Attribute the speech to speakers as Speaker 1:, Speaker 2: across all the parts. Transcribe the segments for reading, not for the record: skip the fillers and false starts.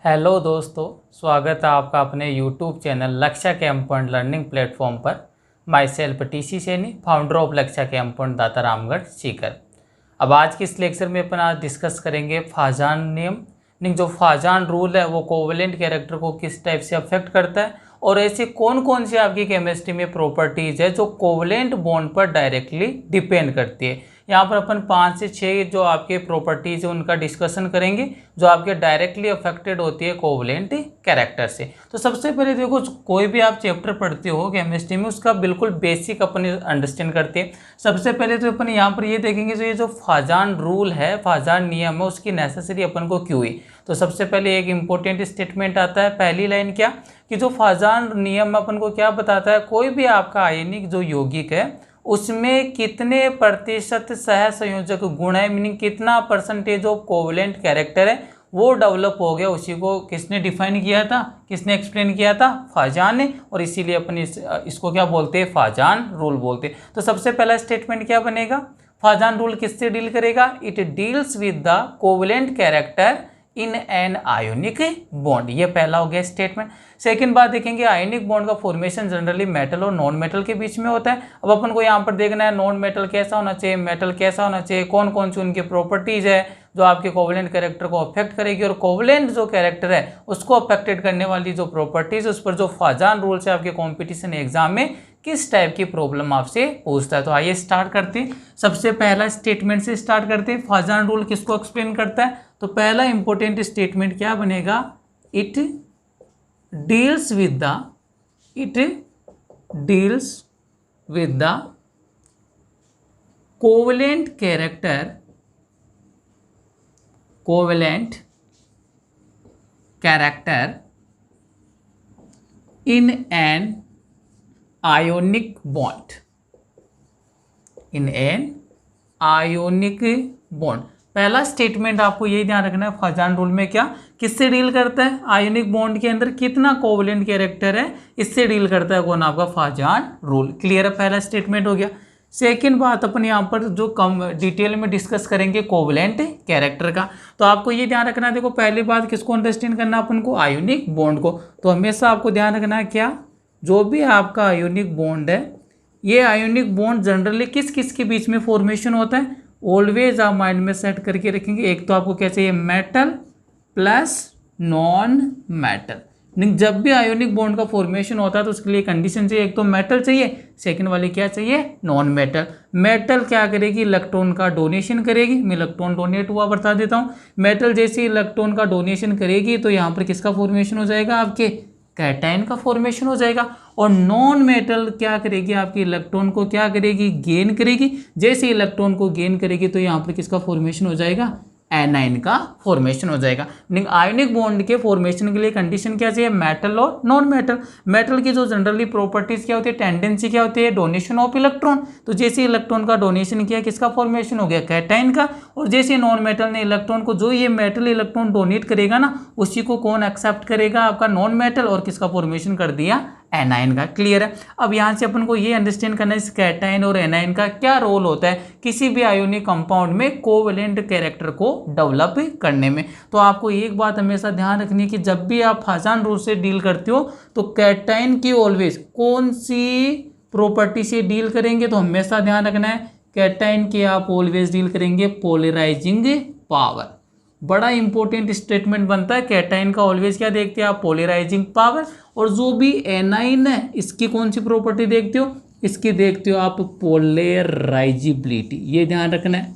Speaker 1: Hello दोस्तों, स्वागत है आपका अपने यूट्यूब चैनल लक्ष्य कैंप पॉइंट लर्निंग प्लेटफॉर्म पर। My self TC Saini, founder of लक्ष्य कैंप पॉइंट दाता रामगढ़ सीकर। अब आज के इस लेक्चर में अपन आज डिस्कस करेंगे फाजान नियम। जो फाजान रूल है वो कोवेलेंट कैरेक्टर को किस टाइप से अफेक्ट करता है और ऐसे कौन कौन सी आपकी केमिस्ट्री में प्रॉपर्टीज है जो कोवेलेंट बॉन्ड पर डायरेक्टली डिपेंड करती है। यहाँ पर अपन 5 से 6 जो आपके प्रॉपर्टीज है उनका डिस्कशन करेंगे जो आपके डायरेक्टली अफेक्टेड होती है कोवेलेंट कैरेक्टर से। तो सबसे पहले देखो, कोई भी आप चैप्टर पढ़ते हो केमिस्ट्री में उसका बिल्कुल बेसिक अपन अंडरस्टैंड करते हैं। सबसे पहले तो अपन यहाँ पर ये देखेंगे जो ये जो फाजान रूल है, फाजान नियम है, उसकी नेसेसरी अपन को क्यों हुई। तो सबसे पहले एक इम्पोर्टेंट स्टेटमेंट आता है, पहली लाइन क्या कि जो फाजान नियम अपन को क्या बताता है, कोई भी आपका आयनिक जो यौगिक है उसमें कितने प्रतिशत सहसंयोजक गुण है, मीनिंग कितना परसेंटेज ऑफ कोवेलेंट कैरेक्टर है वो डेवलप हो गया। उसी को किसने डिफाइन किया था, किसने एक्सप्लेन किया था, फाजान ने। और इसीलिए अपन इसको क्या बोलते हैं, फाजान रूल बोलते हैं। तो सबसे पहला स्टेटमेंट क्या बनेगा, फाजान रूल किससे डील करेगा, it deals with the covalent character in an ionic bond. ये पहला हो गया स्टेटमेंट। सेकंड बात देखेंगे, आयोनिक बॉन्ड का फॉर्मेशन जनरली मेटल और नॉन मेटल के बीच में होता है। अब अपन को यहाँ पर देखना है नॉन मेटल कैसा होना चाहिए, मेटल कैसा होना चाहिए, कौन कौन सी उनकी प्रॉपर्टीज है जो आपके कोवेलेंट कैरेक्टर को अफेक्ट करेगी, और कोवेलेंट जो कैरेक्टर है उसको अफेक्टेड करने वाली जो प्रॉपर्टीज उस पर जो फाजान रूल से आपके कॉम्पिटिशन एग्जाम में किस टाइप की प्रॉब्लम आपसे पूछता है। तो आइए स्टार्ट करते हैं, सबसे पहला स्टेटमेंट से स्टार्ट करते हैं। फाजान रूल किसको एक्सप्लेन करता है, तो पहला इंपॉर्टेंट स्टेटमेंट क्या बनेगा, it deals with the covalent character in an ionic bond, पहला स्टेटमेंट आपको यही ध्यान रखना है। फाजान रूल में क्या किससे डील करता है, आयोनिक बॉन्ड के अंदर कितना कोवेलेंट कैरेक्टर है इससे डील करता है कौन, आपका फाजान रूल। क्लियर है, पहला स्टेटमेंट हो गया। सेकेंड बात अपन यहाँ पर जो कम डिटेल में डिस्कस करेंगे कोवेलेंट कैरेक्टर का, तो आपको ये ध्यान रखना है। देखो पहली बात किसको अंडरस्टैंड करना है अपन को, आयोनिक बॉन्ड को। तो हमेशा आपको ध्यान रखना है क्या, जो भी आपका आयोनिक बॉन्ड है, ये आयोनिक बॉन्ड जनरली किस किस के बीच में फॉर्मेशन होता है, ऑलवेज आप माइंड में सेट करके रखेंगे। एक तो आपको क्या चाहिए, मेटल प्लस नॉन मेटल। जब भी आयोनिक बॉन्ड का फॉर्मेशन होता है तो उसके लिए कंडीशन चाहिए, एक तो मेटल चाहिए, सेकंड वाले क्या चाहिए, नॉन मेटल। मेटल क्या करेगी, इलेक्ट्रॉन का डोनेशन करेगी। मैं इलेक्ट्रॉन डोनेट हुआ बता देता हूँ। मेटल जैसे इलेक्ट्रॉन का डोनेशन करेगी तो यहाँ पर किसका फॉर्मेशन हो जाएगा, आपके कैटायन का फॉर्मेशन हो जाएगा। और नॉन मेटल क्या करेगी, आपकी इलेक्ट्रॉन को क्या करेगी, गेन करेगी। जैसे इलेक्ट्रॉन को गेन करेगी तो यहाँ पर किसका फॉर्मेशन हो जाएगा, एनाइन का फॉर्मेशन हो जाएगा। आयोनिक बॉन्ड के फॉर्मेशन के लिए कंडीशन क्या चाहिए, मेटल और नॉन मेटल। मेटल की जो जनरली प्रॉपर्टीज क्या होती है, टेंडेंसी क्या होती है, डोनेशन ऑफ इलेक्ट्रॉन। तो जैसे इलेक्ट्रॉन का डोनेशन किया किसका फॉर्मेशन हो गया, कैटायन का। और जैसे नॉन मेटल ने इलेक्ट्रॉन को, जो ये मेटल इलेक्ट्रॉन डोनेट करेगा ना उसी को कौन एक्सेप्ट करेगा, आपका नॉन मेटल, और किसका फॉर्मेशन कर दिया, एनाइन का। क्लियर है। अब यहाँ से अपन को ये अंडरस्टैंड करना है इस कैटायन और एनाइन का क्या रोल होता है किसी भी आयोनिक कंपाउंड में कोवेलेंट कैरेक्टर को डेवलप करने में। तो आपको एक बात हमेशा ध्यान रखनी है कि जब भी आप फाजान रूल से डील करते हो तो कैटायन की ऑलवेज कौन सी प्रॉपर्टी से डील करेंगे, तो हमेशा ध्यान रखना है कैटायन की आप ऑलवेज डील करेंगे पोलराइजिंग पावर। बड़ा इंपॉर्टेंट स्टेटमेंट बनता है, कैटायन का ऑलवेज क्या देखते हैं आप, पोलराइजिंग पावर। और जो भी एनाइन है इसकी कौन सी प्रॉपर्टी देखते हो, इसकी देखते हो आप पोलराइजिबिलिटी। ये ध्यान रखना है,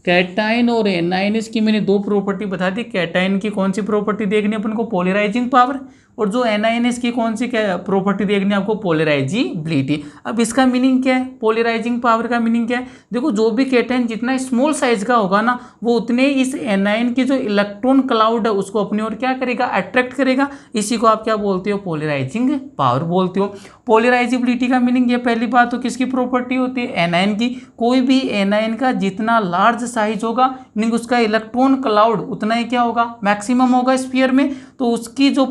Speaker 1: कैटायन और एनाइन इसकी मैंने दो प्रॉपर्टी बता दी। कैटायन की कौन सी प्रॉपर्टी देखनी है अपन को, पोलराइजिंग पावर। और जो एनाइन इसकी कौन सी प्रॉपर्टी देखनी है आपको, पोलराइजिबिलिटी। अब इसका मीनिंग क्या है, पोलराइजिंग पावर का मीनिंग क्या है, देखो जो भी कैटायन जितना स्मॉल साइज का होगा ना वो उतने इस एनाइन की जो इलेक्ट्रॉन क्लाउड है उसको अपनी ओर क्या करेगा, अट्रैक्ट करेगा। इसी को आप क्या बोलते हो, पोलराइजिंग पावर बोलते हो। पोलराइजिबिलिटी का मीनिंग ये पहली बात तो किसकी प्रॉपर्टी होती है, एनाइन की। कोई भी एनाइन का जितना लार्ज साइज होगा मीनिंग उसका इलेक्ट्रॉन क्लाउड उतना ही क्या होगा, मैक्सिमम होगा स्फीयर में, तो उसकी जो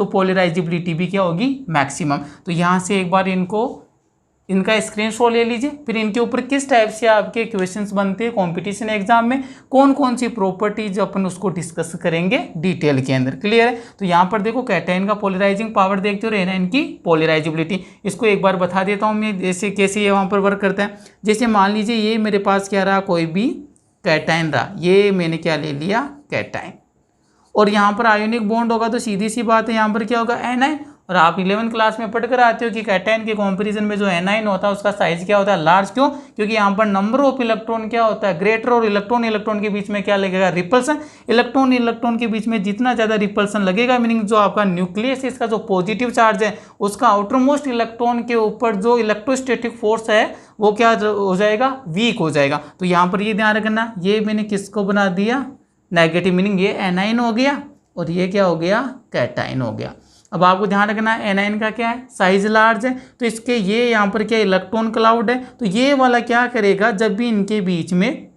Speaker 1: पोलराइजिबिलिटी भी क्या होगी, मैक्सिमम। तो यहाँ से एक बार इनको इनका स्क्रीनशॉट ले लीजिए। फिर इनके ऊपर किस टाइप से आपके क्वेश्चंस बनते हैं कंपटीशन एग्जाम में, कौन कौन सी प्रॉपर्टीज अपन उसको डिस्कस करेंगे डिटेल के अंदर। क्लियर है। तो यहाँ पर देखो कैटायन का पोलराइजिंग पावर देखते हो, एनायन की पोलराइजेबिलिटी। इसको एक बार बता देता हूँ मैं, जैसे कैसे ये वहाँ पर वर्क करता है। जैसे मान लीजिए ये मेरे पास क्या रहा, कोई भी कैटायन रहा, ये मैंने क्या ले लिया, कैटायन, और यहाँ पर आयोनिक बॉन्ड होगा तो सीधी सी बात है यहाँ पर क्या होगा, एनायन। और आप 11वीं क्लास में पढ़ कर आते हो कि कैटायन के कंपैरिजन में जो एनायन होता है उसका साइज क्या होता है, लार्ज। क्यों? क्योंकि यहाँ पर नंबर ऑफ इलेक्ट्रॉन क्या होता है, ग्रेटर, और इलेक्ट्रॉन इलेक्ट्रॉन के बीच में क्या लगेगा, रिपल्सन। इलेक्ट्रॉन इलेक्ट्रॉन के बीच में जितना ज़्यादा रिपल्सन लगेगा, मीनिंग जो आपका न्यूक्लियस इसका जो पॉजिटिव चार्ज है उसका आउटरमोस्ट इलेक्ट्रॉन के ऊपर जो इलेक्ट्रोस्टैटिक फोर्स है वो क्या हो जाएगा, वीक हो जाएगा। तो यहाँ पर ये ध्यान रखना, ये मैंने किसको बना दिया, नेगेटिव, मीनिंग ये एनायन हो गया और ये क्या हो गया, कैटायन हो गया। अब आपको ध्यान रखना है एनायन का क्या है, साइज लार्ज है, तो इसके ये यहाँ पर क्या इलेक्ट्रॉन क्लाउड है, तो ये वाला क्या करेगा, जब भी इनके बीच में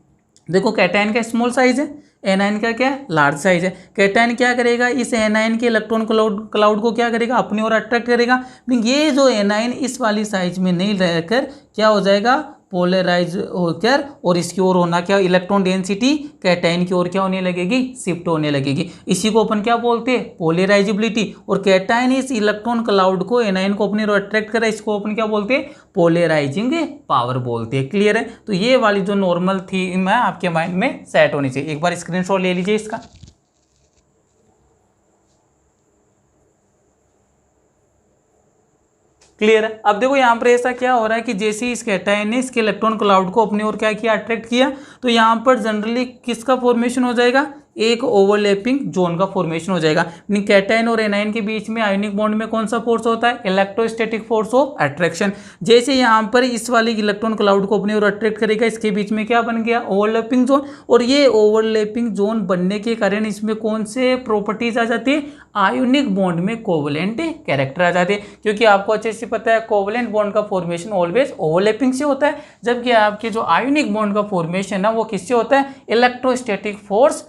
Speaker 1: देखो कैटायन का स्मॉल साइज है, एनायन का क्या है, लार्ज साइज है। कैटायन क्या करेगा, इस एनायन के इलेक्ट्रॉन क्लाउड को क्या करेगा, अपनी ओर अट्रैक्ट करेगा। ये जो एनायन इस वाली साइज में नहीं रहकर क्या हो जाएगा, पोलराइज होकर, और इसकी ओर होना क्या, इलेक्ट्रॉन डेंसिटी कैटायन की ओर क्या होने लगेगी, शिफ्ट होने लगेगी। इसी को अपन क्या बोलते हैं, पोलराइजेबिलिटी। और कैटायन इस इलेक्ट्रॉन क्लाउड को, एनायन को अपनी ओर अट्रैक्ट करे, इसको अपन क्या बोलते हैं, पोलराइजिंग पावर बोलते हैं। क्लियर है। तो ये वाली जो नॉर्मल थीम है आपके माइंड में सेट होनी चाहिए। एक बार स्क्रीनशॉट ले लीजिए इसका। क्लियर है। अब देखो यहाँ पर ऐसा क्या हो रहा है कि जैसे इस कैटायन ने इसके इलेक्ट्रॉन क्लाउड को अपनी ओर क्या किया, अट्रैक्ट किया, तो यहाँ पर जनरली किसका फॉर्मेशन हो जाएगा, एक ओवरलैपिंग जोन का फॉर्मेशन हो जाएगा। कैटायन और एनायन के बीच में आयोनिक बॉन्ड में कौन सा फोर्स होता है, इलेक्ट्रोस्टैटिक फोर्स ऑफ अट्रैक्शन। जैसे यहाँ पर इस वाले इलेक्ट्रॉन क्लाउड को अपनी ओर अट्रैक्ट करेगा, इसके बीच में क्या बन गया, ओवरलैपिंग जोन। और ये ओवरलैपिंग जोन बनने के कारण इसमें कौन से प्रॉपर्टीज आ जाती है, आयोनिक बॉन्ड में कोवलेंट कैरेक्टर आ जाते हैं। क्योंकि आपको अच्छे से पता है कोवलेंट बॉन्ड का फॉर्मेशन ऑलवेज ओवरलैपिंग से होता है, जबकि आपके जो आयोनिक बॉन्ड का फॉर्मेशन है वो किससे होता है, electrostatic force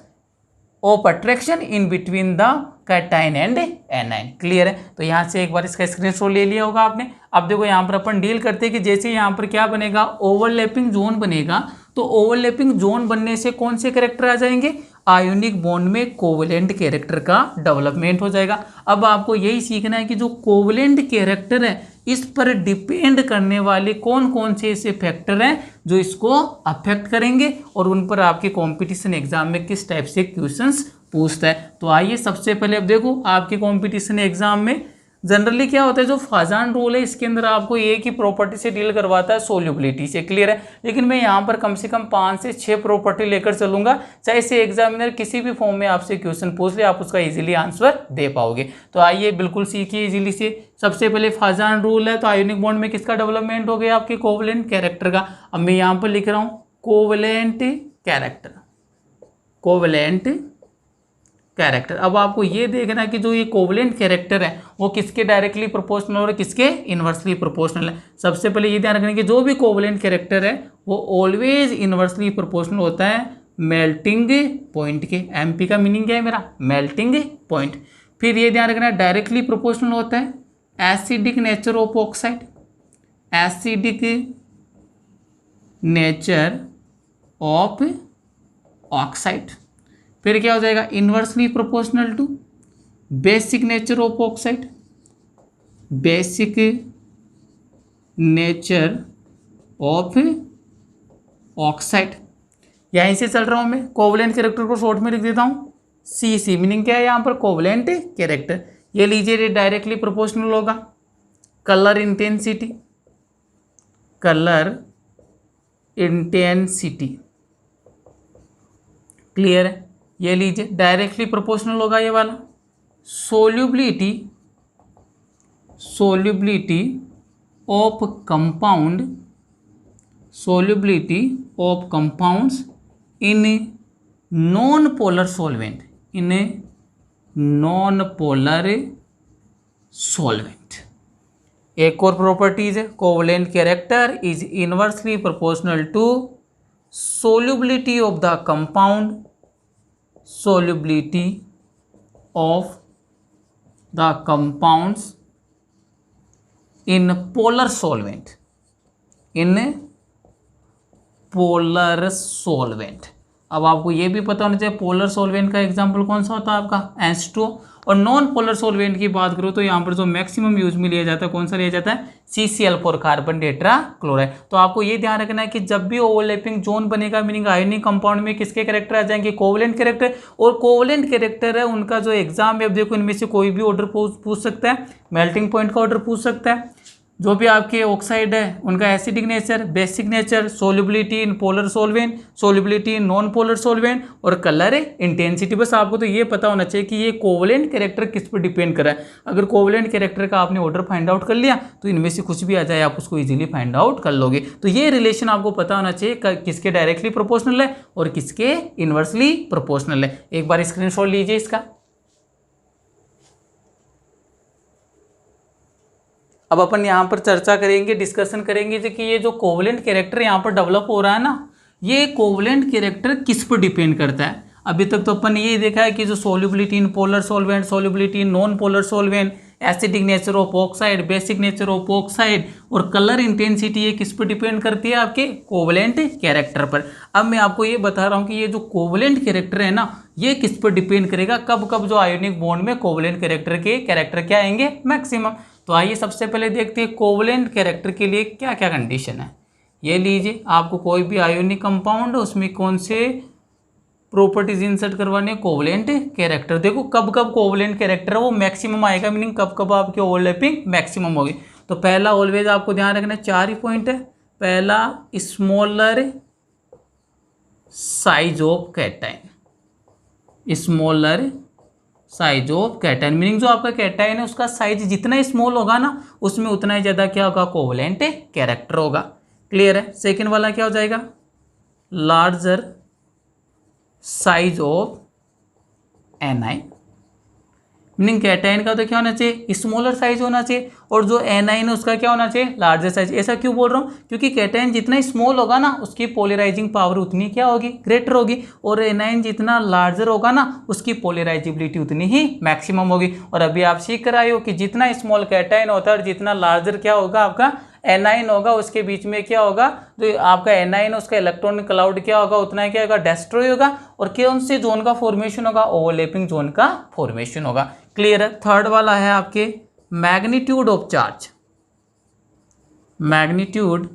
Speaker 1: of attraction in between the cation and anion. Clear है। तो यहाँ से एक बार इसका स्क्रीनशॉट ले लिया होगा आपने। अब देखो यहाँ पर अपन डील करते हैं कि जैसे यहाँ पर क्या बनेगा, ओवरलैपिंग जोन बनेगा, तो ओवरलैपिंग जोन बनने से कौन से कैरेक्टर आ जाएंगे, आयोनिक बॉन्ड में कोवलेंट कैरेक्टर का डेवलपमेंट हो जाएगा। अब आपको यही सीखना है कि जो कोवलेंट कैरेक्टर है इस पर डिपेंड करने वाले कौन कौन से ऐसे फैक्टर हैं जो इसको अफेक्ट करेंगे, और उन पर आपके कंपटीशन एग्जाम में किस टाइप से क्वेश्चंस पूछता है। तो आइए सबसे पहले अब देखो आपके कंपटीशन एग्जाम में जनरली क्या होता है, जो फाजान रूल है इसके अंदर आपको एक ही प्रॉपर्टी से डील करवाता है, सोल्यूबिलिटी से। क्लियर है। लेकिन मैं यहाँ पर कम से कम 5 से 6 प्रॉपर्टी लेकर चलूंगा, चाहे से एग्जामिनर किसी भी फॉर्म में आपसे क्वेश्चन पूछ ले, आप उसका इजीली आंसर दे पाओगे। तो आइए बिल्कुल सीखिए इजीली से। सबसे पहले फाजान रूल है, तो आयोनिक बॉन्ड में किसका डेवलपमेंट हो गया, आपके कोवलेंट कैरेक्टर का। अब मैं यहाँ पर लिख रहा हूँ कोवलेंट कैरेक्टर, कोवलेंट कैरेक्टर। अब आपको ये देखना है कि जो ये कोवलेंट कैरेक्टर है वो किसके डायरेक्टली प्रोपोर्शनल और किसके इनवर्सली प्रोपोर्शनल है। सबसे पहले ये ध्यान रखना कि जो भी कोवलेंट कैरेक्टर है वो ऑलवेज इनवर्सली प्रोपोर्शनल होता है मेल्टिंग पॉइंट के। एमपी का मीनिंग क्या है मेरा, मेल्टिंग पॉइंट। फिर ये ध्यान रखना डायरेक्टली प्रोपोर्शनल होता है acidic nature of oxide, acidic nature of oxide. फिर क्या हो जाएगा, inversely proportional to basic nature of oxide, basic nature of oxide. यहीं से चल रहा हूं मैं, कोवलेंट कैरेक्टर को शॉर्ट में लिख देता हूं CC, मीनिंग क्या है यहाँ पर, कोवलेंट कैरेक्टर। ये लीजिए डायरेक्टली प्रोपोर्शनल होगा colour intensity, colour intensity. Clear है। ये लीजिए डायरेक्टली प्रोपोर्शनल होगा ये वाला solubility, solubility of compound, solubility of compounds in non polar solvent, in non polar solvent. एक और प्रॉपर्टीज है, covalent character is inversely proportional to solubility of the compound, solubility of the compounds in polar solvent, in polar solvent. अब आपको ये भी पता होना चाहिए पोलर सॉल्वेंट का एग्जांपल कौन सा होता है आपका H2O। और नॉन पोलर सॉल्वेंट की बात करो तो यहाँ पर जो मैक्सिमम यूज में लिया जाता है कौन सा लिया जाता है CCl4 कार्बन टेट्राक्लोराइड। तो आपको ये ध्यान रखना है कि जब भी ओवरलैपिंग जोन बनेगा मीनिंग आयोनिक कंपाउंड में किसके कैरेक्टर आ जाएंगे कोवलेंट कैरेक्टर। और कोवलेंट कैरेक्टर है उनका जो एग्जाम है, अब देखो इनमें से कोई भी ऑर्डर पूछ सकता है, मेल्टिंग पॉइंट का ऑर्डर पूछ सकता है, जो भी आपके ऑक्साइड है उनका acidic nature, basic nature, solubility in polar solvent, solubility in non polar solvent और कलर इंटेंसिटी। बस आपको तो ये पता होना चाहिए कि ये कोवलेंट कैरेक्टर किस पर डिपेंड कर रहा है। अगर कोवलेंट कैरेक्टर का आपने ऑर्डर फाइंड आउट कर लिया तो इनमें से कुछ भी आ जाए आप उसको इजीली फाइंड आउट कर लोगे। तो ये रिलेशन आपको पता होना चाहिए किसके डायरेक्टली प्रोपोर्शनल है और किसके इनवर्सली प्रोपोर्शनल है। एक बार स्क्रीनशॉट लीजिए इसका। अब अपन यहाँ पर चर्चा करेंगे, डिस्कशन करेंगे कि ये जो कोवलेंट कैरेक्टर यहाँ पर डेवलप हो रहा है ना, ये कोवलेंट कैरेक्टर किस पर डिपेंड करता है। अभी तक तो अपन ये देखा है कि जो solubility in polar solvent, solubility in non polar solvent, acidic nature of oxide, basic nature of oxide और कलर इंटेंसिटी ये किस पर डिपेंड करती है आपके कोवलेंट कैरेक्टर पर। अब मैं आपको ये बता रहा हूँ कि ये जो कोवलेंट कैरेक्टर है ना, ये किस पर डिपेंड करेगा, कब कब जो आयोनिक बॉन्ड में कोवलेंट कैरेक्टर क्या आएंगे मैक्सिमम। तो आइए सबसे पहले देखते हैं कोवलेंट कैरेक्टर के लिए क्या क्या कंडीशन है। ये लीजिए, आपको कोई भी आयोनिक कंपाउंड उसमें कौन से प्रॉपर्टीज इंसर्ट करवाने, कोवलेंट कैरेक्टर। देखो कब कब कोवलेंट कैरेक्टर है वो मैक्सिमम आएगा, मीनिंग कब कब आपकी ओवरलैपिंग मैक्सिमम होगी। तो पहला ऑलवेज आपको ध्यान रखना है, 4 ही पॉइंट है। पहला smaller size of cation, smaller size of cation, meaning जो आपका कैटाइन है उसका साइज जितना स्मॉल होगा ना उसमें उतना ही ज़्यादा क्या होगा कोवलेंट कैरेक्टर होगा। क्लियर है। सेकेंड वाला क्या हो जाएगा, larger size of anion, meaning cation का तो क्या होना चाहिए स्मॉलर साइज होना चाहिए और जो एनाइन है उसका क्या होना चाहिए लार्जर साइज। ऐसा क्यों बोल रहा हूँ, क्योंकि कैटाइन जितना स्मॉल होगा ना उसकी पोलराइजिंग पावर उतनी क्या होगी ग्रेटर होगी, और एनाइन जितना लार्जर होगा ना उसकी पोलराइजिबिलिटी उतनी ही मैक्सिमम होगी। और अभी आप सीख कर आए हो कि जितना स्मॉल कैटाइन होता है और जितना लार्जर क्या होगा आपका एनाइन होगा, उसके बीच में क्या होगा जो आपका एनाइन उसका इलेक्ट्रॉन क्लाउड क्या होगा उतना क्या होगा डेस्ट्रॉय होगा, और कौन से जोन का फॉर्मेशन होगा ओवरलैपिंग जोन का फॉर्मेशन होगा। क्लियर है। थर्ड वाला है आपके magnitude of charge, magnitude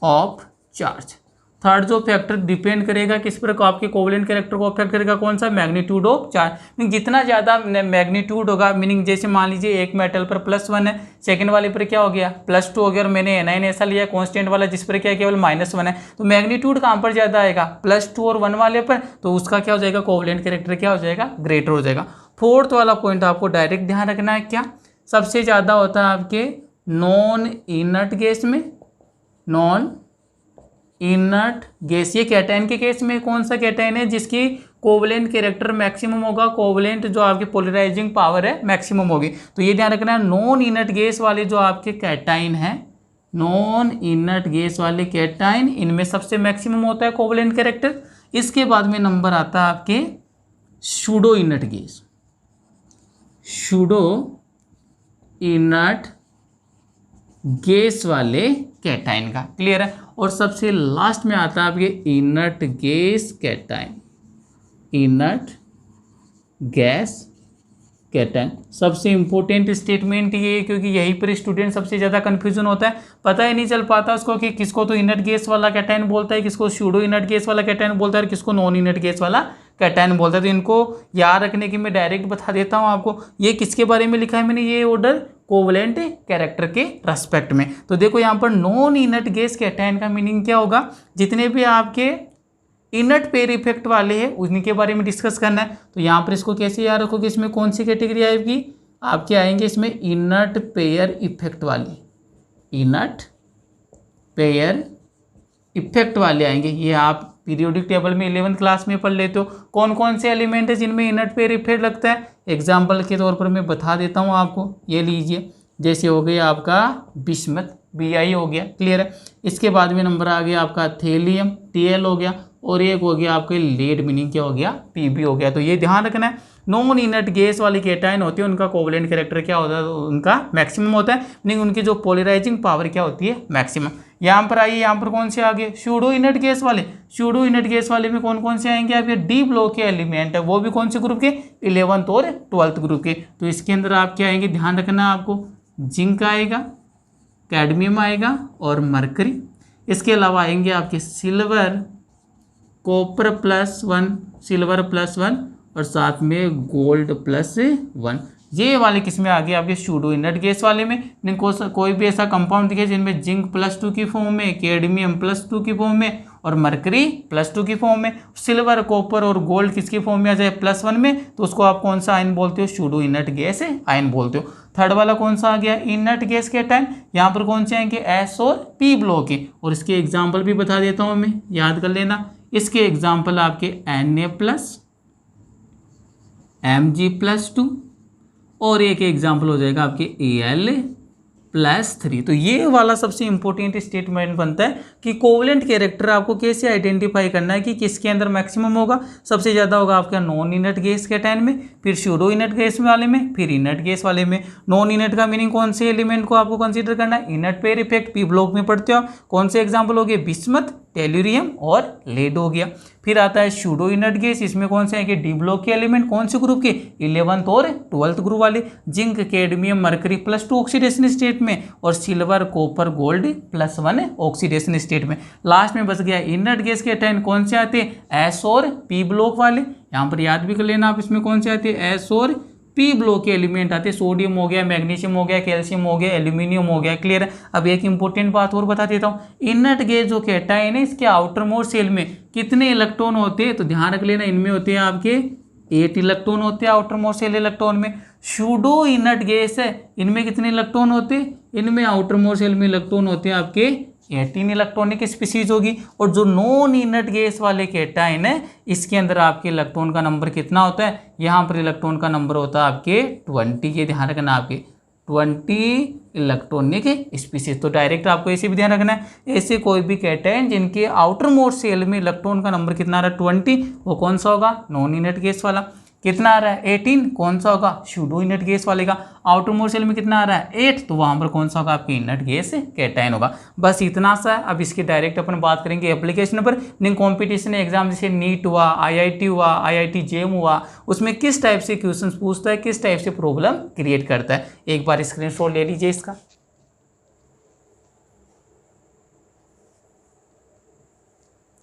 Speaker 1: of charge. Third जो फैक्टर डिपेंड करेगा किस पर, आपके कोवलेंट कैरेक्टर को अफेक्ट करेगा कौन सा मैग्नीट्यूड ऑफ चार्ज। मीनिंग जितना ज़्यादा मैग्नीट्यूड होगा, मीनिंग जैसे मान लीजिए एक मेटल पर +1 है, सेकंड वाले पर क्या हो गया +2 हो गया, और मैंने एनाइन ऐसा लिया कांस्टेंट वाला जिस पर क्या केवल -1 है, तो मैग्नीट्यूड कहाँ पर ज़्यादा आएगा +2 और 1 वाले पर, तो उसका क्या हो जाएगा कोवलेंट कैरेक्टर क्या हो जाएगा ग्रेटर हो जाएगा। फोर्थ वाला पॉइंट आपको डायरेक्ट ध्यान रखना है, क्या सबसे ज़्यादा होता है आपके नॉन इनर्ट गैस में, नॉन इनर्ट गैस। ये कैटाइन के केस में कौन सा कैटाइन है जिसकी कोवलेंट कैरेक्टर मैक्सिमम होगा, कोवलेंट जो आपकी पोलराइजिंग पावर है मैक्सिमम होगी। तो ये ध्यान रखना है नॉन इनर्ट गैस वाले जो आपके कैटाइन है, नॉन इनर्ट गैस वाले कैटाइन इनमें सबसे मैक्सिमम होता है कोवलेंट कैरेक्टर। इसके बाद में नंबर आता है आपके pseudo inert gas, pseudo inert gas वाले कैटाइन का। क्लियर है। और सबसे लास्ट में आता है आपके inert gas cation, inert gas cation. सबसे इंपॉर्टेंट स्टेटमेंट ये, क्योंकि यहीं पर स्टूडेंट सबसे ज़्यादा कंफ्यूजन होता है, पता ही नहीं चल पाता उसको कि किसको तो इनर्ट गैस वाला कैटाइन बोलता है, किसको सूडो इनर्ट गैस वाला कैटाइन बोलता है और किसको नॉन इनर्ट गैस वाला कैटाइन बोलता है। तो इनको याद रखने की मैं डायरेक्ट बता देता हूँ आपको। ये किसके बारे में लिखा है मैंने ये ऑर्डर कोवलेंट कैरेक्टर के रेस्पेक्ट में। तो देखो यहाँ पर नॉन इनर्ट गैस कैटाइन का मीनिंग क्या होगा, जितने भी आपके इनर्ट पेयर इफेक्ट वाले हैं उन्हीं बारे में डिस्कस करना है। तो यहाँ पर इसको कैसे याद रखोगे, इसमें कौन सी कैटेगरी आएगी आपके आएंगे इसमें इनर्ट पेयर इफेक्ट वाली, इनर्ट पेयर इफेक्ट वाले आएंगे। ये आप पीरियोडिक टेबल में 11th क्लास में पढ़ लेते हो कौन कौन से एलिमेंट है जिनमें इनर्ट पेयर इफेक्ट लगता है। एग्जाम्पल के तौर पर मैं बता देता हूँ आपको, ये लीजिए जैसे हो गया आपका बिस्मथ Bi हो गया। क्लियर है। इसके बाद में नंबर आ गया आपका थेलियम Tl हो गया, और एक हो गया आपके लेड मीनिंग क्या हो गया Pb हो गया। तो ये ध्यान रखना है नॉन इनर्ट गैस वाली केटाइन होती है उनका कोवलेंट कैरेक्टर क्या होता है, उनका मैक्सिमम होता है, मीनिंग उनकी जो पोलराइजिंग पावर क्या होती है, मैक्सिमम। यहाँ पर आइए, यहाँ पर कौन से आ गए, सूडो इनर्ट गैस वाले। सूडो इनर्ट गैस वाले में कौन कौन से आएंगे आपके, डी ब्लॉक के एलिमेंट है, वो भी कौन से ग्रुप के, 11th और 12th ग्रुप के। तो इसके अंदर आप क्या आएंगे, ध्यान रखना आपको, जिंक आएगा, कैडमियम आएगा और मरकरी। इसके अलावा आएंगे आपके सिल्वर, कॉपर +1, सिल्वर +1 और साथ में गोल्ड +1। ये वाले किस में आ गए आपके सूडो इनर्ट गैस वाले में। इनको कोई भी ऐसा कंपाउंड दिखे जिनमें जिंक +2 की फॉर्म में, कैडमियम +2 की फॉर्म में और मरकरी +2 की फॉर्म में, सिल्वर, कॉपर और गोल्ड किसकी फॉर्म में आ जाए, +1 में, तो उसको आप कौन सा आयन बोलते हो, सूडो इनर्ट गैस आयन बोलते हो। थर्ड वाला कौन सा आ गया, इनर्ट गैस कैटायन। यहाँ पर कौन से आएंगे, S और P ब्लॉक के। और इसके एग्जाम्पल भी बता देता हूँ मैं, याद कर लेना। इसके एग्जाम्पल आपके Na+, Mg+2 और एक एग्जाम्पल हो जाएगा आपके Al+3। तो ये वाला सबसे इंपॉर्टेंट स्टेटमेंट बनता है कि कोवलेंट कैरेक्टर आपको कैसे आइडेंटिफाई करना है कि किसके अंदर मैक्सिमम होगा। सबसे ज़्यादा होगा आपका नॉन इनर्ट गैस कैटायन में, फिर सूडो इनर्ट गैस वाले में, फिर इनर्ट गैस वाले में। नॉन इनर्ट का मीनिंग कौन से एलिमेंट को आपको कंसीडर करना है, inert pair effect, P block में पढ़ते हो। कौन से एग्जाम्पल हो गए, बिस्मथ, टेल्यूरियम और लेड हो गया। फिर आता है सूडो इनर्ट गैस, इसमें कौन से आएंगे, डी ब्लॉक के एलिमेंट, कौन से ग्रुप के, 11th और 12th ग्रुप वाले, zinc, cadmium, mercury +2 oxidation state में और silver, copper, gold +1 oxidation state में। लास्ट में बच गया इनर्ट गैस के कैटायन, कौन से आते हैं, S और P ब्लॉक वाले। यहाँ पर याद भी कर लेना आप, इसमें कौन से आते हैं, S और P ब्लॉक के एलिमेंट आते हैं, सोडियम हो गया, मैग्नीशियम हो गया, कैल्शियम हो गया, एल्यूमिनियम हो गया। क्लियर है। अब एक इंपॉर्टेंट बात और बता देता हूँ, इनर्ट गैस जो कैटायन है इसके आउटर मोस्ट शेल में कितने इलेक्ट्रॉन होते हैं, तो ध्यान रख लेना, इनमें होते हैं आपके 8 इलेक्ट्रॉन होते हैं आउटर मोस्ट शेल इलेक्ट्रॉन में। सूडो इनर्ट गैस है, इनमें कितने इलेक्ट्रॉन होते हैं, इनमें आउटर मोस्ट शेल में इलेक्ट्रॉन होते हैं आपके 18 इलेक्ट्रॉनिक स्पीसीज होगी। और जो नॉन इनर्ट गैस वाले कैटायन है इसके अंदर आपके इलेक्ट्रॉन का नंबर कितना होता है, यहाँ पर इलेक्ट्रॉन का नंबर होता है आपके 20 के, ध्यान रखना आपके 20 इलेक्ट्रॉनिक स्पीसीज। तो डायरेक्ट आपको ऐसे भी ध्यान रखना है, ऐसे कोई भी कैटायन जिनके आउटर मोस्ट शेल में इलेक्ट्रॉन का नंबर कितना आ रहा है 20, वो कौन सा होगा, नॉन इनर्ट गैस वाला। कितना आ रहा है 18, कौन सा होगा, सूडो इनर्ट गैस वाले का। आउटर मोस्ट शेल में कितना आ रहा है 8, तो वहाँ पर कौन सा होगा, आपकी इनर्ट गैस कैटायन होगा। बस इतना सा है। अब इसके डायरेक्ट अपन बात करेंगे एप्लीकेशन पर। नहीं, कॉम्पिटिशन एग्जाम जैसे नीट हुआ, IIT हुआ, IIT JEM हुआ, उसमें किस टाइप से क्वेश्चन पूछता है, किस टाइप से प्रॉब्लम क्रिएट करता है, एक बार स्क्रीनशॉट ले लीजिए इसका।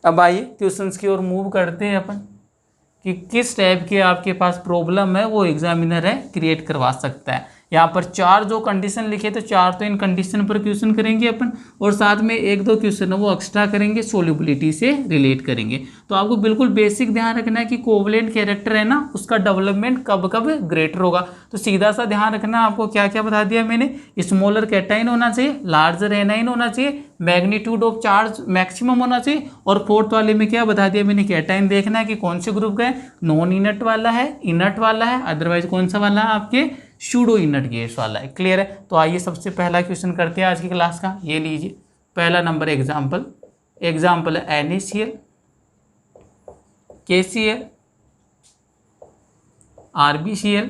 Speaker 1: अब आइए क्वेश्चंस की ओर मूव करते हैं अपन कि किस टाइप के आपके पास प्रॉब्लम है वो एग्जामिनर है क्रिएट करवा सकता है। यहाँ पर 4 जो कंडीशन लिखे तो 4 तो इन कंडीशन पर क्वेश्चन करेंगे अपन, और साथ में 1-2 क्वेश्चन है वो एक्स्ट्रा करेंगे, सोल्यूबिलिटी से रिलेट करेंगे। तो आपको बिल्कुल बेसिक ध्यान रखना है कि कोवलेंट कैरेक्टर है ना, उसका डेवलपमेंट कब कब ग्रेटर होगा। तो सीधा सा ध्यान रखना, आपको क्या क्या बता दिया मैंने, स्मॉलर कैटायन होना चाहिए, लार्जर एनाइन होना चाहिए, मैग्नीट्यूड ऑफ चार्ज मैक्सिमम होना चाहिए, और फोर्थ वाले में क्या बता दिया मैंने, कैटायन देखना है कि कौन से ग्रुप का है, नॉन इनर्ट वाला है, इनर्ट वाला है, अदरवाइज कौन सा वाला है, आपके सूडो इनर्ट गैस वाला है। क्लियर है। तो आइए सबसे पहला क्वेश्चन करते हैं आज की क्लास का। ये लीजिए पहला नंबर एग्जाम्पल है NaCl, KCl, RbCl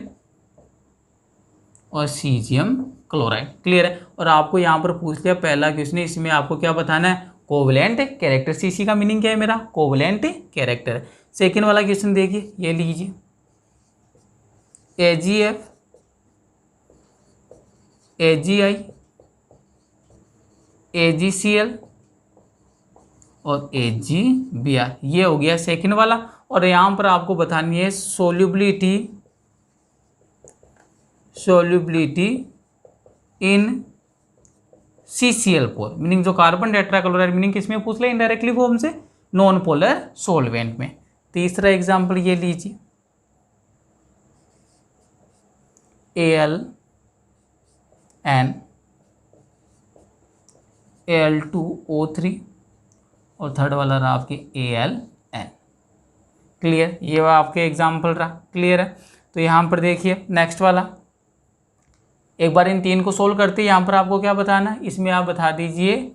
Speaker 1: और सीजियम क्लोराइड। क्लियर है। और आपको यहाँ पर पूछ लिया पहला क्वेश्चन, इसमें आपको क्या बताना है, कोवलेंट कैरेक्टर। CC का मीनिंग क्या है मेरा, कोवलेंट कैरेक्टर। सेकेंड वाला क्वेश्चन देखिए, ये लीजिए AgF, AgI, AgCl और AgBr, ये हो गया सेकेंड वाला। और यहाँ पर आपको बतानी है सोल्यूबिलिटी इन CCl4, मीनिंग जो कार्बन टेट्राक्लोराइड, मीनिंग किसमें पूछ ले, इनडायरेक्टली फॉर्म से, नॉन पोलर सॉल्वेंट में। तीसरा एग्जाम्पल ये लीजिए AlN, Al2O3 और थर्ड वाला रहा आपके AlN। क्लियर, ये आपके एग्जाम्पल रहा। क्लियर है। तो यहाँ पर देखिए नेक्स्ट वाला, एक बार इन 3 को सोल्व करते हैं। यहाँ पर आपको क्या बताना है, इसमें आप बता दीजिए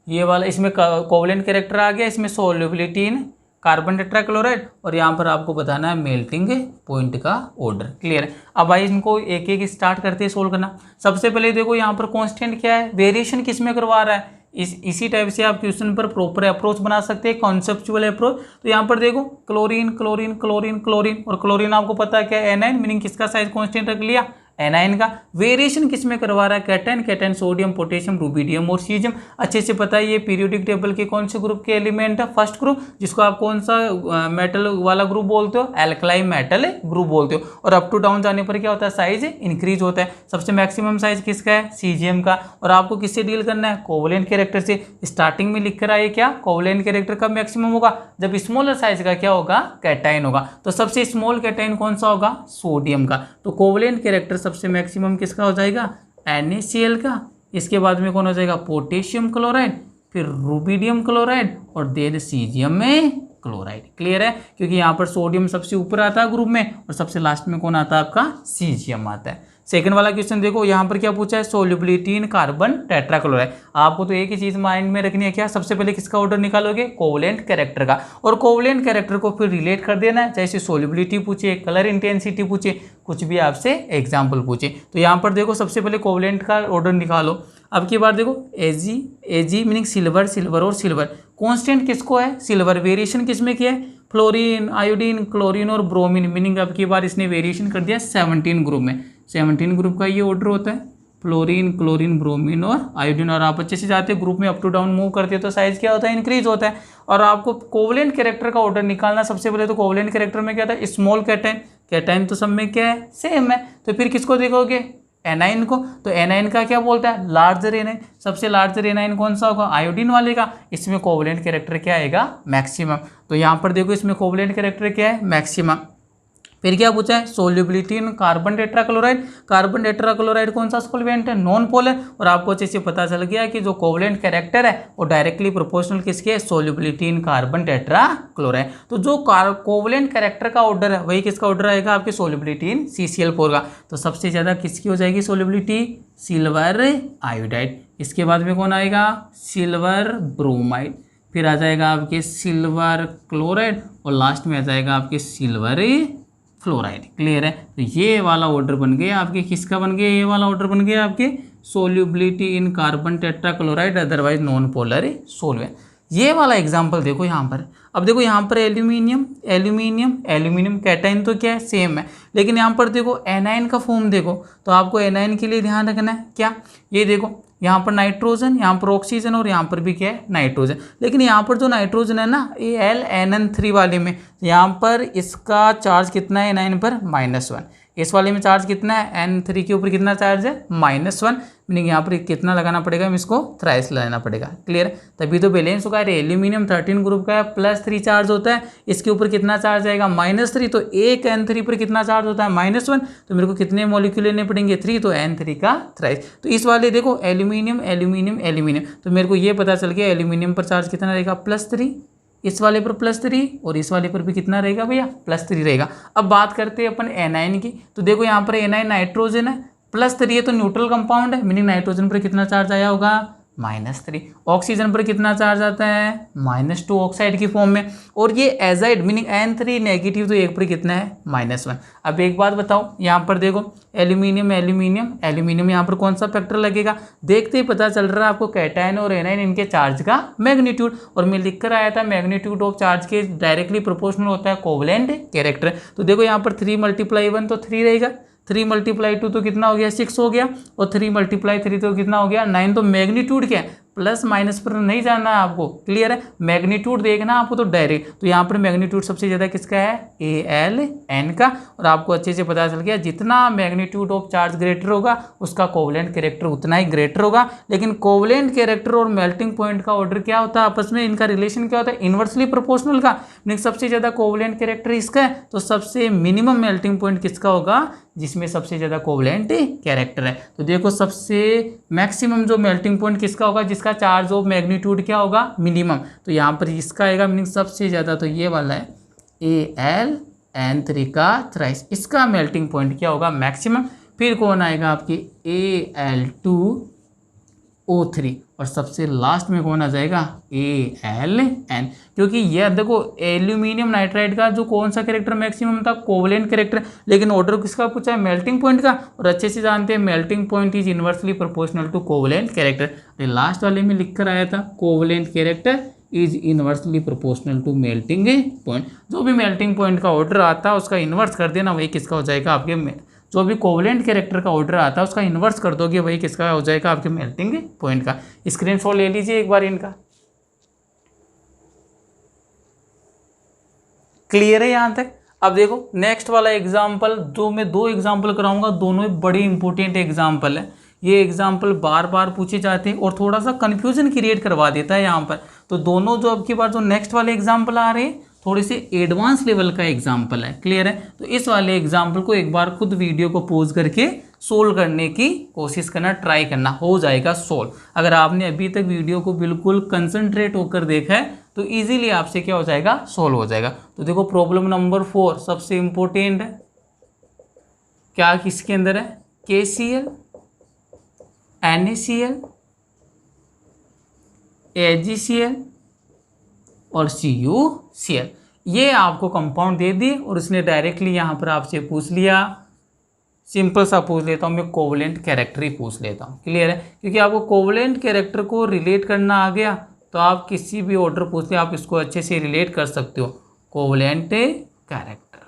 Speaker 1: ये वाला, इसमें कोवलेंट कैरेक्टर आ गया, इसमें सोल्यूबिलिटी इन कार्बन टेट्राक्लोराइड, और यहाँ पर आपको बताना है मेल्टिंग पॉइंट का ऑर्डर। क्लियर है। अब आइए इनको एक एक स्टार्ट करते हैं सोल्व करना। सबसे पहले देखो यहाँ पर कांस्टेंट क्या है, वेरिएशन किस में करवा रहा है, इसी टाइप से आप क्वेश्चन पर प्रॉपर अप्रोच बना सकते हैं, कॉन्सेप्चुअल अप्रोच। तो यहाँ पर देखो क्लोरीन क्लोरीन क्लोरीन क्लोरीन, और क्लोरीन आपको पता है क्या है, एनाइन, मीनिंग किसका साइज कांस्टेंट रख लिया, एनाइन का। वेरिएशन किस में करवा रहा है, cation, cation sodium potassium rubidium और सीजियम। अच्छे से पता है ये पीरियोडिक टेबल के कौन से ग्रुप के एलिमेंट है, फर्स्ट ग्रुप, जिसको आप कौन सा मेटल वाला ग्रुप बोलते हो, एल्कलाइन मेटल ग्रुप बोलते हो। और अप टू डाउन जाने पर क्या होता है, साइज इंक्रीज होता है। सबसे मैक्सिमम साइज किसका है, सीजियम का। और आपको किससे डील करना है, कोवलेंट कैरेक्टर से। स्टार्टिंग में लिख कर आइए क्या, कोवलेंट कैरेक्टर कब मैक्सिमम होगा, जब स्मॉलर साइज का क्या होगा, कैटाइन होगा। तो सबसे स्मॉल कैटाइन कौन सा होगा, सोडियम का। तो कोवलेंट कैरेक्टर सबसे मैक्सिमम किसका हो जाएगा, NaCl का। इसके बाद में कौन हो जाएगा, पोटेशियम क्लोराइड, फिर रुबिडियम क्लोराइड, और देन सीजियम में क्लोराइड। क्लियर है, क्योंकि यहाँ पर सोडियम सबसे ऊपर आता है ग्रुप में, और सबसे लास्ट में कौन आता है आपका, सीजियम आता है। सेकंड वाला क्वेश्चन देखो, यहाँ पर क्या पूछा है, सोल्युबिलिटी इन कार्बन टेट्राक्लोराइड। आपको तो एक ही चीज माइंड में रखनी है, क्या, सबसे पहले किसका ऑर्डर निकालोगे, कोवलेंट कैरेक्टर का। और कोवलेंट कैरेक्टर को फिर रिलेट कर देना है, जैसे सोल्युबिलिटी पूछे, कलर इंटेंसिटी पूछे, कुछ भी आपसे एग्जाम्पल पूछे। तो यहाँ पर देखो सबसे पहले कोवलेंट का ऑर्डर निकालो। अब की बार देखो Ag मीनिंग सिल्वर, सिल्वर और सिल्वर। कॉन्स्टेंट किसको है, सिल्वर। वेरिएशन किस में किया है, फ्लोरीन, आयोडीन, क्लोरीन और ब्रोमीन, मीनिंग अब की बार इसने वेरिएशन कर दिया 17 ग्रुप में। 17 ग्रुप का ये ऑर्डर होता है, फ्लोरीन, क्लोरीन, ब्रोमीन और आयोडीन। और आप अच्छे से जाते हैं ग्रुप में अप टू डाउन मूव करते हैं तो साइज क्या होता है, इंक्रीज होता है। और आपको कोवलेंट कैरेक्टर का ऑर्डर निकालना, सबसे पहले तो कोवलेंट कैरेक्टर में क्या था, स्मॉल कैटाइन। कैटाइन तो सब में क्या है, सेम है। तो फिर किसको देखोगे, एनाइन को। तो एनाइन का क्या बोलता है, लार्जर एनाइन। सबसे लार्जर एनाइन कौन सा होगा, आयोडीन वाले का। इसमें कोवलेंट कैरेक्टर क्या आएगा, मैक्सिमम। तो यहाँ पर देखो इसमें कोवलेंट कैरेक्टर क्या है, मैक्सिमम। फिर क्या पूछा है, solubility in carbon tetrachloride. Carbon tetrachloride कौन सा सॉल्वेंट है, नॉन पोलर। और आपको अच्छे से पता चल गया कि जो कोवलेंट कैरेक्टर है वो डायरेक्टली प्रोपोर्शनल किसके, सोल्युबिलिटी इन कार्बन टेट्राक्लोराइड। तो जो कोवलेंट कैरेक्टर का ऑर्डर है वही किसका ऑर्डर आएगा, आपके सोल्युबिलिटी इन CCl4 का। तो सबसे ज़्यादा किसकी हो जाएगी सोल्युबिलिटी, सिल्वर आयोडाइड। इसके बाद में कौन आएगा, सिल्वर ब्रोमाइड। फिर आ जाएगा आपके सिल्वर क्लोराइड, और लास्ट में आ जाएगा आपके सिल्वर फ्लोराइड। क्लियर है। तो ये वाला ऑर्डर बन गया आपके, किसका बन गया, ये वाला ऑर्डर बन गया आपके solubility in carbon tetrachloride otherwise non polar solvent. ये वाला एग्जांपल देखो यहाँ पर। अब देखो यहाँ पर एल्यूमिनियम एल्यूमिनियम एल्यूमिनियम, कैटाइन तो क्या है, सेम है। लेकिन यहाँ पर देखो एनाइन का फॉर्म देखो, तो आपको एनाइन के लिए ध्यान रखना है क्या, ये देखो यहाँ पर नाइट्रोजन, यहाँ पर ऑक्सीजन, और यहाँ पर भी क्या है, नाइट्रोजन। लेकिन यहाँ पर जो नाइट्रोजन है ना, ये Ln3 वाले में यहाँ पर इसका चार्ज कितना है, एनाइन पर -1। इस वाले में चार्ज कितना है, N3 के ऊपर कितना चार्ज है, -1। मीनिंग यहाँ पर कितना लगाना पड़ेगा, इसको थ्राइस लगाना पड़ेगा। क्लियर, तभी तो बैलेंस होगा। एल्यूमिनियम 13 ग्रुप का है, +3 चार्ज होता है, इसके ऊपर कितना चार्ज आएगा, -3। तो एक N3 पर कितना चार्ज होता है, -1। तो मेरे को कितने मॉलिक्यूल लेने पड़ेंगे, 3। तो N3 का थ्राइस। तो इस वाले देखो एल्यूमिनियम एल्यूमिनियम एल्यूमिनियम, तो मेरे को ये पता चल गया एल्यूमिनियम पर चार्ज कितना रहेगा, +3। इस वाले पर +3, और इस वाले पर भी कितना रहेगा भैया, +3 रहेगा। अब बात करते हैं अपन एनाइन की। तो देखो यहाँ पर एनाइन नाइट्रोजन है, +3 है, तो न्यूट्रल कंपाउंड है, मीनिंग नाइट्रोजन पर कितना चार्ज आया होगा, -3। ऑक्सीजन पर कितना चार्ज आता है, -2 ऑक्साइड की फॉर्म में। और ये एजाइड मीनिंग N3 नेगेटिव, तो एक पर कितना है, -1। अब एक बात बताओ, यहाँ पर देखो एल्यूमिनियम एल्यूमिनियम एल्यूमिनियम, यहाँ पर कौन सा फैक्टर लगेगा, देखते ही पता चल रहा है आपको कैटाइन और एनाइन इनके चार्ज का मैग्नीट्यूड। और मैं लिख कर आया था मैग्नीट्यूड ऑफ चार्ज के डायरेक्टली प्रोपोर्शनल होता है कोवलेंट कैरेक्टर। तो देखो यहाँ पर 3 × 1 तो 3 रहेगा, 3 × 2 तो कितना हो गया, 6 हो गया, और 3 × 3 तो कितना हो गया, 9। तो मैग्नीट्यूड क्या है, प्लस माइनस पर नहीं जाना है आपको। क्लियर है, मैग्नीट्यूड देखना आपको तो डायरेक्ट। तो यहाँ पर मैग्नीट्यूड सबसे ज़्यादा किसका है, Aln का। और आपको अच्छे से पता चल गया जितना मैग्नीट्यूड ऑफ चार्ज ग्रेटर होगा उसका कोवलेंट कैरेक्टर उतना ही ग्रेटर होगा। लेकिन कोवलेंट कैरेक्टर और मेल्टिंग पॉइंट का ऑर्डर क्या होता है, आपस में इनका रिलेशन क्या होता है, इन्वर्सली प्रोपोर्शनल का। सबसे ज़्यादा कोवलेंट कैरेक्टर इसका है, तो सबसे मिनिमम मेल्टिंग पॉइंट किसका होगा, जिसमें सबसे ज़्यादा कोवलेंट कैरेक्टर है। तो देखो सबसे मैक्सिमम जो मेल्टिंग पॉइंट किसका होगा, जिसका चार्ज ऑफ मैग्नीट्यूड क्या होगा, मिनिमम। तो यहाँ पर इसका आएगा मीनिंग सबसे ज़्यादा, तो ये वाला है Aln3 का थ्राइस, इसका मेल्टिंग पॉइंट क्या होगा, मैक्सिमम। फिर कौन आएगा आपकी Al2O3, और सबसे लास्ट में कौन आ जाएगा AlN, क्योंकि यह देखो एल्यूमिनियम नाइट्राइड का जो कौन सा कैरेक्टर मैक्सिमम था, कोवलेंट कैरेक्टर, लेकिन ऑर्डर किसका पूछा है, मेल्टिंग पॉइंट का, और अच्छे से जानते हैं melting point is inversely proportional to covalent character. Last वाले में लिख कर आया था covalent character is inversely proportional to melting point. जो भी मेल्टिंग पॉइंट का ऑर्डर आता है उसका इन्वर्स कर देना, वही किसका हो जाएगा आपके, जो भी कोवलेंट कैरेक्टर का ऑर्डर आता है उसका इन्वर्स कर दोगे, वही किसका हो जाएगा आपके मेल्टिंग पॉइंट का। स्क्रीनशॉट ले लीजिए एक बार इनका। क्लियर है यहाँ तक। अब देखो नेक्स्ट वाला एग्जाम्पल, जो मैं 2 एग्जाम्पल कराऊंगा, दोनों ही बड़े इंपॉर्टेंट एग्जाम्पल है। ये एग्जाम्पल बार बार पूछे जाते हैं और थोड़ा सा कंफ्यूजन क्रिएट करवा देता है यहाँ पर। तो दोनों जो अब की बार जो नेक्स्ट वाले एग्जाम्पल आ रहे हैं थोड़े से एडवांस लेवल का एग्जाम्पल है। क्लियर है। तो इस वाले एग्जाम्पल को एक बार खुद वीडियो को पॉज करके सोल्व करने की कोशिश करना, ट्राई करना, हो जाएगा सोल्व। अगर आपने अभी तक वीडियो को बिल्कुल कंसंट्रेट होकर देखा है तो इजीली आपसे क्या हो जाएगा, सोल्व हो जाएगा। तो देखो प्रॉब्लम नंबर 4 सबसे इंपॉर्टेंट है। क्या किसके अंदर है, KCl, NaCl, AgCl और CuCl। ये आपको कंपाउंड दे दिए और उसने डायरेक्टली यहाँ पर आपसे पूछ लिया, सिंपल सा पूछ लेता हूँ मैं, कोवलेंट कैरेक्टर ही पूछ लेता हूँ। क्लियर है। क्योंकि आपको कोवलेंट कैरेक्टर को रिलेट करना आ गया तो आप किसी भी ऑर्डर पूछ ले आप इसको अच्छे से रिलेट कर सकते हो। कोवलेंट कैरेक्टर,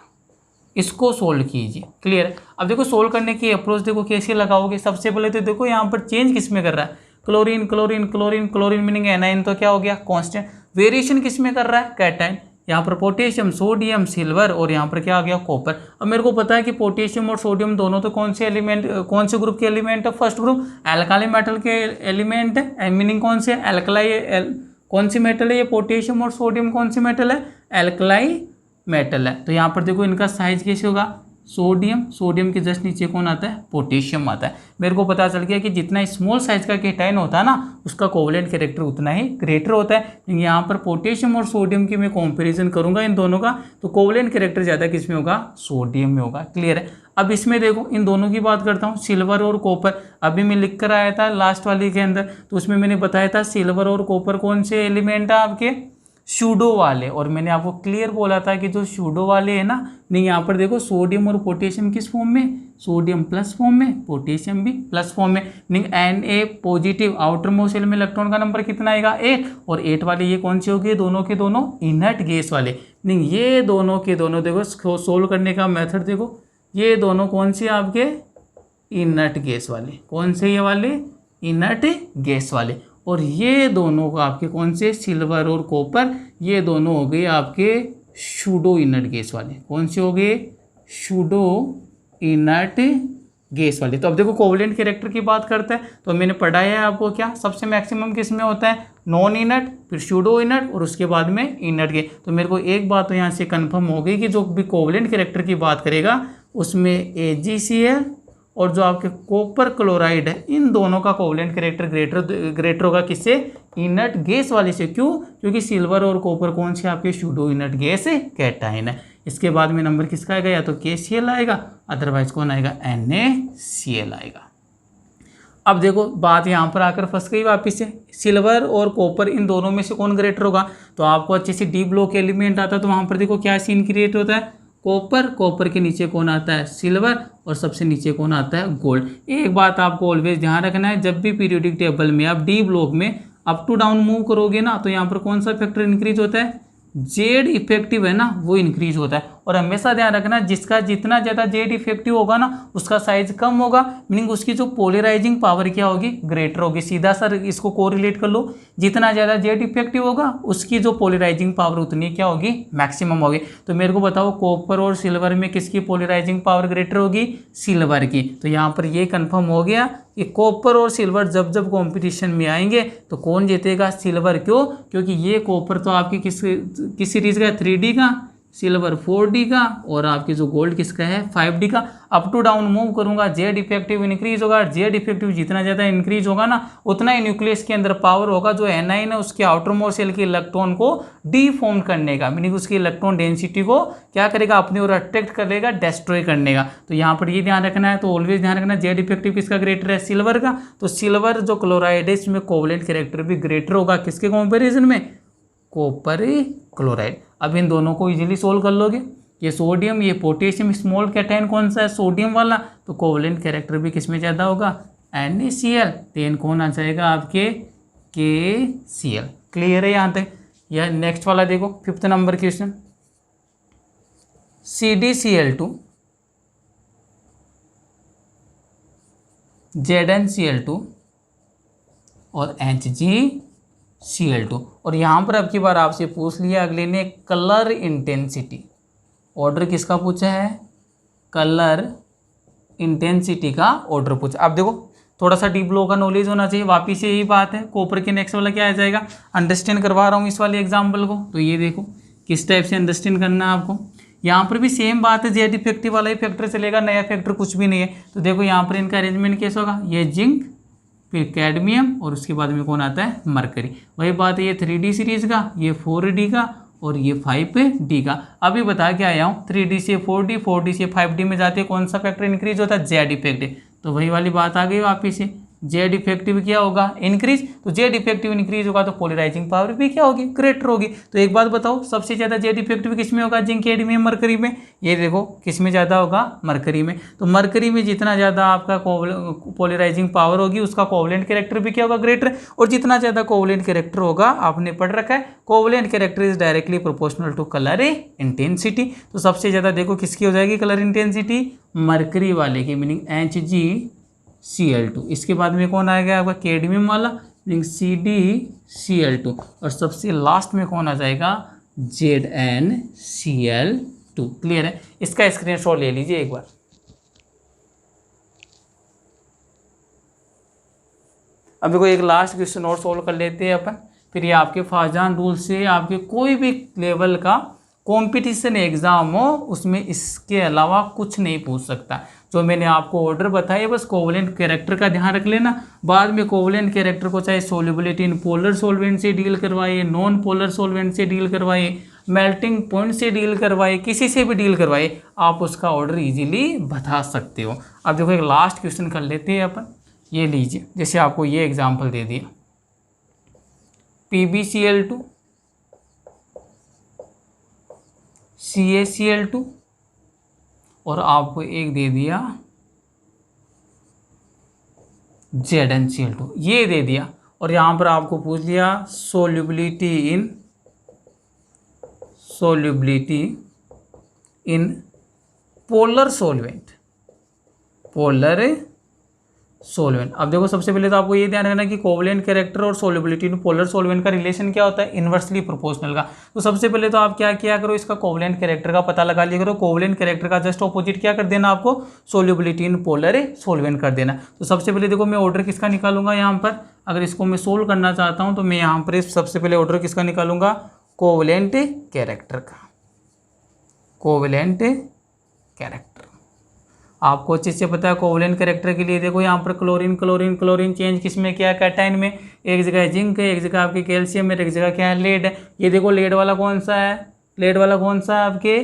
Speaker 1: इसको सोल्व कीजिए। क्लियर है। अब देखो सोल्व करने की अप्रोच देखो कैसे लगाओगे। सबसे पहले तो देखो यहाँ पर चेंज किस में कर रहा है, chlorine chlorine chlorine chlorine meaning A9, तो क्या हो गया कांस्टेंट। वेरिएशन किस में कर रहा है, कैटाइन। यहाँ पर पोटेशियम, सोडियम, सिल्वर और यहाँ पर क्या आ गया, कॉपर। अब मेरे को पता है कि पोटेशियम और सोडियम दोनों तो कौन से एलिमेंट, कौन से ग्रुप के एलिमेंट है, फर्स्ट ग्रुप एल्काली मेटल के एलिमेंट है। मीनिंग कौन से, एल्कलाई, कौन सी मेटल है ये, पोटेशियम और सोडियम कौन सी मेटल है, एल्कलाई मेटल है। तो यहाँ पर देखो इनका साइज कैसे होगा, सोडियम, सोडियम के जस्ट नीचे कौन आता है, पोटेशियम आता है। मेरे को पता चल गया कि जितना स्मॉल साइज का कैटायन होता है ना उसका कोवलेंट कैरेक्टर उतना ही ग्रेटर होता है। यहाँ पर पोटेशियम और सोडियम की मैं कंपैरिजन करूंगा इन दोनों का, तो कोवलेंट कैरेक्टर ज़्यादा किस में होगा, सोडियम में होगा। क्लियर है। अब इसमें देखो इन दोनों की बात करता हूँ, सिल्वर और कॉपर। अभी मैं लिख कर आया था लास्ट वाली के अंदर, तो उसमें मैंने बताया था सिल्वर और कॉपर कौन से एलिमेंट है आपके, शूडो वाले। और मैंने आपको क्लियर बोला था कि जो शूडो वाले हैं ना, नहीं यहाँ पर देखो सोडियम और पोटेशियम किस फॉर्म में, सोडियम प्लस फॉर्म में, पोटेशियम भी प्लस फॉर्म में। नहीं Na positive, outer most shell में इलेक्ट्रॉन का नंबर कितना आएगा, 8। और 8 वाले ये कौन से हो गए, दोनों के दोनों इनर्ट गैस वाले। नहीं ये दोनों के दोनों देखो सोल्व करने का मेथड देखो, ये दोनों कौन से आपके, इनर्ट गैस वाले। कौन से ये वाले, इनर्ट गैस वाले। और ये दोनों को आपके कौन से, सिल्वर और कॉपर, ये दोनों हो गए आपके शूडो इनर्ट गैस वाले। कौन से हो गए, शूडो इनर्ट गैस वाले। तो अब देखो कोवलेंट कैरेक्टर की बात करते हैं, तो मैंने पढ़ाया है आपको क्या, सबसे मैक्सिमम किस में होता है, नॉन इनर्ट, फिर शूडो इनर्ट और उसके बाद में इनर्ट गैस। तो मेरे को एक बात तो यहाँ से कंफर्म हो गई कि जो भी कोवलेंट कैरेक्टर की बात करेगा उसमें AgCl और जो आपके कॉपर क्लोराइड है, इन दोनों का कोवलेंट कैरेक्टर ग्रेटर होगा किससे, इनर्ट गैस वाले से। क्यों, क्योंकि सिल्वर और कॉपर कौन से आपके शूडो इनर्ट गैस है, कैटाइन है। इसके बाद में नंबर किसका आएगा, या तो KCl आएगा, अदरवाइज कौन आएगा, NaCl आएगा। अब देखो बात यहाँ पर आकर फंस गई वापिस से, सिल्वर और कॉपर इन दोनों में से कौन ग्रेटर होगा। तो आपको अच्छे से डी ब्लॉक एलिमेंट आता है, तो वहाँ पर देखो क्या सीन क्रिएट होता है, कॉपर, कॉपर के नीचे कौन आता है, सिल्वर, और सबसे नीचे कौन आता है, गोल्ड। एक बात आपको ऑलवेज ध्यान रखना है, जब भी पीरियोडिक टेबल में आप डी ब्लॉक में अप टू डाउन मूव करोगे ना, तो यहाँ पर कौन सा फैक्टर इंक्रीज होता है, जेड इफेक्टिव है ना, वो इंक्रीज होता है। और हमेशा ध्यान रखना जिसका जितना ज़्यादा जेड इफेक्टिव होगा ना उसका साइज कम होगा, मीनिंग उसकी जो पोलराइजिंग पावर क्या होगी, ग्रेटर होगी। सीधा सर इसको कोरिलेट कर लो, जितना ज़्यादा जेड इफेक्टिव होगा उसकी जो पोलराइजिंग पावर उतनी क्या होगी, मैक्सिमम होगी। तो मेरे को बताओ कॉपर और सिल्वर में किसकी पोलराइजिंग पावर ग्रेटर होगी, सिल्वर की। तो यहाँ पर ये कन्फर्म हो गया कि कॉपर और सिल्वर जब जब कॉम्पिटिशन में आएंगे तो कौन जीतेगा, सिल्वर। क्यों, क्योंकि ये कॉपर तो आपकी किस सीरीज का, 3D का, सिल्वर 4D का और आपकी जो गोल्ड किसका है 5D का। अप टू डाउन मूव करूंगा, जेड इफेक्टिव इंक्रीज होगा। जेड इफेक्टिव जितना ज़्यादा इंक्रीज होगा ना उतना ही न्यूक्लियस के अंदर पावर होगा जो एनाइन है उसके आउटर मोस्ट शेल के इलेक्ट्रॉन को डीफॉर्म करने का, मीनिंग उसकी इलेक्ट्रॉन डेंसिटी को क्या करेगा अपनी ओर अट्रैक्ट करेगा, डिस्ट्रॉय करने का। तो यहाँ पर ये ध्यान रखना है, तो ऑलवेज ध्यान रखना जेड इफेक्टिव किसका ग्रेटर है, सिल्वर का। तो सिल्वर जो क्लोराइड है इसमें कोवलेंट कैरेक्टर भी ग्रेटर होगा किसके कंपेरिजन में, कॉपर क्लोराइड। अब इन दोनों को इजीली सोल्व कर लोगे। ये सोडियम ये पोटेशियम, स्मॉल कैटायन कौन सा है सोडियम वाला, तो कोवलेंट कैरेक्टर भी किसमें ज़्यादा होगा NaCl। देन कौन आ जाएगा आपके KCl। क्लियर है यहाँ तक। या नेक्स्ट वाला देखो 5th number question, CdCl2 ZnCl2 और HgCl2। और यहाँ पर अब की बार आपसे पूछ लिया अगले ने कलर इंटेंसिटी, ऑर्डर किसका पूछा है, कलर इंटेंसिटी का ऑर्डर पूछा। अब देखो थोड़ा सा डीप लो का नॉलेज होना चाहिए, वापिस से यही बात है। कॉपर के नेक्स्ट वाला क्या आ जाएगा, अंडरस्टैंड करवा रहा हूँ इस वाले एग्जाम्पल को। तो ये देखो किस टाइप से अंडरस्टैंड करना है आपको। यहाँ पर भी सेम बात है, जेड इफेक्टिव वाला ही फैक्टर चलेगा, नया फैक्टर कुछ भी नहीं है। तो देखो यहाँ पर इनका अरेंजमेंट कैसा होगा, ये जिंक फिर कैडमियम और उसके बाद में कौन आता है मरकरी। वही बात है ये 3D सीरीज का, ये 4D का और ये 5D का। अभी बता के आया हूँ 3D से 4D 4D से 5D में जाते कौन सा फैक्टर इंक्रीज होता है, जेड इफेक्टिव। तो वही वाली बात आ गई वापिस से, जेड इफेक्टिव क्या होगा इंक्रीज। तो जेड इफेक्टिव इंक्रीज होगा तो पोलराइजिंग पावर भी क्या होगी ग्रेटर होगी। तो एक बात बताओ सबसे ज़्यादा जेड इफेक्टिव किस में होगा, जिंक कैडमियम मरकरी में। ये देखो किस में ज़्यादा होगा मरकरी में। तो मरकरी में जितना ज़्यादा आपका पोलराइजिंग पावर होगी उसका कोवलेंट कैरेक्टर भी क्या होगा ग्रेटर। और जितना ज़्यादा कोवलेंट कैरेक्टर होगा आपने पढ़ रखा है, covalent character is directly proportional to colour intensity. तो सबसे ज़्यादा देखो किसकी हो जाएगी कलर इंटेंसिटी, मरकरी वाले की, मीनिंग HgCl2। इसके बाद में कौन आएगा आपका कैडमियम वाला, मीनिंग CdCl2। और सबसे लास्ट में कौन आ जाएगा ZnCl2। क्लियर है, इसका स्क्रीनशॉट ले लीजिए एक बार। अब देखो एक लास्ट क्वेश्चन और सोल्व कर लेते हैं अपन, फिर ये आपके फाजान रूल से आपके कोई भी लेवल का कंपटीशन एग्जाम हो उसमें इसके अलावा कुछ नहीं पूछ सकता। जो मैंने आपको ऑर्डर बताया बस कोवलेंट कैरेक्टर का ध्यान रख लेना। बाद में कोवलेंट कैरेक्टर को चाहे सोल्युबिलिटी इन पोलर सॉल्वेंट से डील करवाइए, नॉन पोलर सॉल्वेंट से डील करवाइए, मेल्टिंग पॉइंट से डील करवाइए, किसी से भी डील करवाइए, आप उसका ऑर्डर इजीली बता सकते हो। अब देखो एक लास्ट क्वेश्चन कर लेते हैं अपन, ये लीजिए जैसे आपको ये एग्जाम्पल दे दिया PbCl2 CaCl2 और आपको एक दे दिया ZnCl2, ये दे दिया। और यहाँ पर आपको पूछ लिया सोल्युबिलिटी इन पोलर सॉल्वेंट। अब देखो सबसे पहले तो आपको ये ध्यान रखना कि कोवलेंट कैरेक्टर और सोल्युबिलिटी इन पोलर सॉल्वेंट का रिलेशन क्या होता है, इन्वर्सली प्रोपोर्शनल का। तो सबसे पहले तो आप क्या किया करो, इसका कोवलेंट कैरेक्टर का पता लगा लिया करो। कोवलेंट कैरेक्टर का जस्ट ऑपोजिट क्या कर देना आपको, सोल्युबिलिटी इन पोलर सॉल्वेंट कर देना। तो सबसे पहले देखो मैं ऑर्डर किसका निकालूंगा यहाँ पर, अगर इसको मैं सोल्व करना चाहता हूँ तो मैं यहाँ पर सबसे पहले ऑर्डर किसका निकालूंगा, कोवलेंट कैरेक्टर का। कोवलेंट कैरेक्टर आपको अच्छे से पता है। कोवलेंट कैरेक्टर के लिए देखो यहाँ पर क्लोरीन चेंज किस में किया है, कैटाइन में। एक जगह जिंक है, एक जगह आपकी कैल्शियम है, एक जगह क्या है लेड है। ये देखो लेड वाला कौन सा है, लेड वाला कौन सा है आपके